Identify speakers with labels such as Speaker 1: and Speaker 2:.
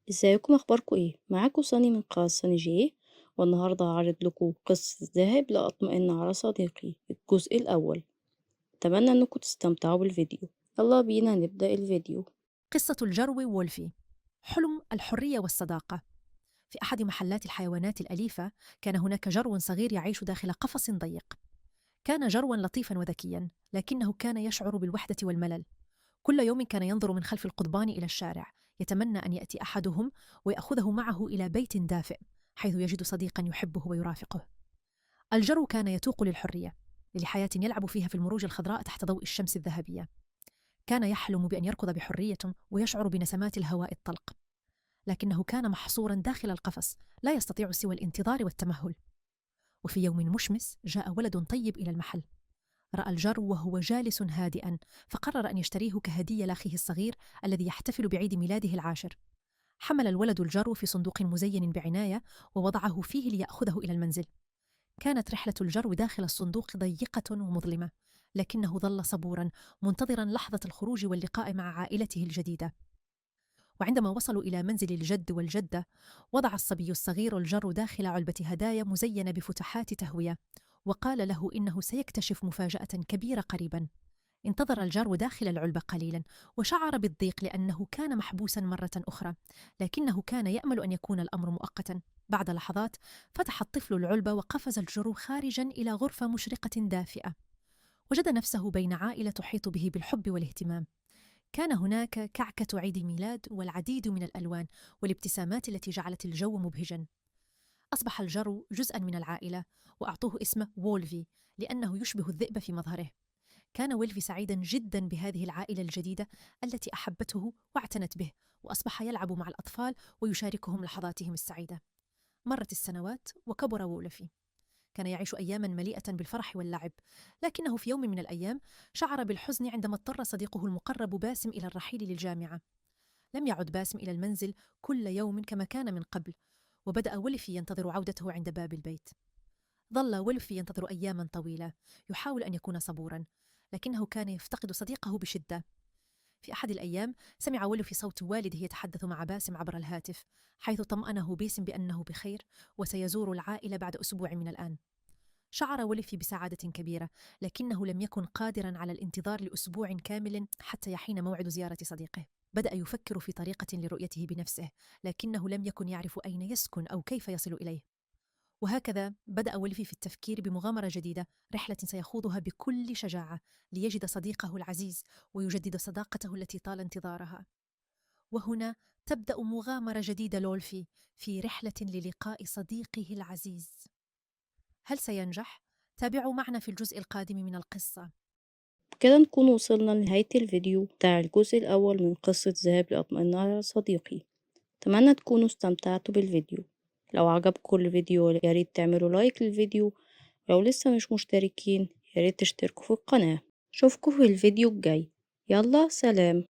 Speaker 1: ازيكم اخباركم ايه؟ معاكم صاني من قناة صاني جي. والنهارده هعرض لكم قصة ذهاب لأطمئن على صديقي الجزء الأول. أتمنى انكم تستمتعوا بالفيديو. يلا بينا نبدأ الفيديو.
Speaker 2: قصة الجرو وولفي. حلم الحرية والصداقة. في أحد محلات الحيوانات الأليفة كان هناك جرو صغير يعيش داخل قفص ضيق. كان جروا لطيفا وذكيا، لكنه كان يشعر بالوحدة والملل. كل يوم كان ينظر من خلف القضبان إلى الشارع، يتمنى أن يأتي أحدهم ويأخذه معه إلى بيت دافئ حيث يجد صديقا يحبه ويرافقه. الجرو كان يتوق للحرية، لحياة يلعب فيها في المروج الخضراء تحت ضوء الشمس الذهبية. كان يحلم بأن يركض بحرية ويشعر بنسمات الهواء الطلق، لكنه كان محصورا داخل القفص، لا يستطيع سوى الانتظار والتمهل. وفي يوم مشمس جاء ولد طيب إلى المحل. رأى الجرو وهو جالس هادئا، فقرر أن يشتريه كهدية لأخيه الصغير الذي يحتفل بعيد ميلاده العاشر. حمل الولد الجرو في صندوق مزين بعناية ووضعه فيه ليأخذه إلى المنزل. كانت رحلة الجرو داخل الصندوق ضيقة ومظلمة، لكنه ظل صبورا منتظرا لحظة الخروج واللقاء مع عائلته الجديدة. وعندما وصلوا إلى منزل الجد والجدة، وضع الصبي الصغير الجرو داخل علبة هدايا مزينة بفتحات تهوية، وقال له إنه سيكتشف مفاجأة كبيرة قريبا. انتظر الجرو داخل العلبة قليلا، وشعر بالضيق لأنه كان محبوسا مرة أخرى، لكنه كان يأمل أن يكون الأمر مؤقتا. بعد لحظات فتح الطفل العلبة وقفز الجرو خارجا إلى غرفة مشرقة دافئة. وجد نفسه بين عائلة تحيط به بالحب والاهتمام. كان هناك كعكة عيد ميلاد والعديد من الألوان والابتسامات التي جعلت الجو مبهجا. أصبح الجرو جزءا من العائلة، وأعطوه اسم وولفي لأنه يشبه الذئب في مظهره. كان ويلفي سعيدا جدا بهذه العائلة الجديدة التي أحبته واعتنت به، وأصبح يلعب مع الأطفال ويشاركهم لحظاتهم السعيدة. مرت السنوات وكبر وولفي. كان يعيش أياما مليئة بالفرح واللعب، لكنه في يوم من الأيام شعر بالحزن عندما اضطر صديقه المقرب باسم إلى الرحيل للجامعة. لم يعد باسم إلى المنزل كل يوم كما كان من قبل، وبدأ ويلفي ينتظر عودته عند باب البيت. ظل ويلفي ينتظر أياما طويلة، يحاول أن يكون صبورا، لكنه كان يفتقد صديقه بشدة. في أحد الأيام سمع ويلفي صوت والده يتحدث مع باسم عبر الهاتف، حيث طمأنه باسم بأنه بخير وسيزور العائلة بعد أسبوع من الآن. شعر ويلفي بسعادة كبيرة، لكنه لم يكن قادرا على الانتظار لأسبوع كامل حتى يحين موعد زيارة صديقه. بدأ يفكر في طريقة لرؤيته بنفسه، لكنه لم يكن يعرف أين يسكن أو كيف يصل إليه. وهكذا بدأ ويلفي في التفكير بمغامرة جديدة، رحلة سيخوضها بكل شجاعة ليجد صديقه العزيز ويجدد صداقته التي طال انتظارها. وهنا تبدأ مغامرة جديدة لولفي في رحلة للقاء صديقه العزيز. هل سينجح؟ تابعوا معنا في الجزء القادم من القصة.
Speaker 1: كده نكون وصلنا لنهاية الفيديو بتاع الجزء الأول من قصة ذهاب لأطمئن على صديقي. أتمنى تكونوا استمتعتوا بالفيديو. لو عجبكم الفيديو ياريت تعملوا لايك للفيديو. لو لسه مش مشتركين ياريت تشتركوا في القناة. أشوفكوا في الفيديو الجاي. يلا سلام.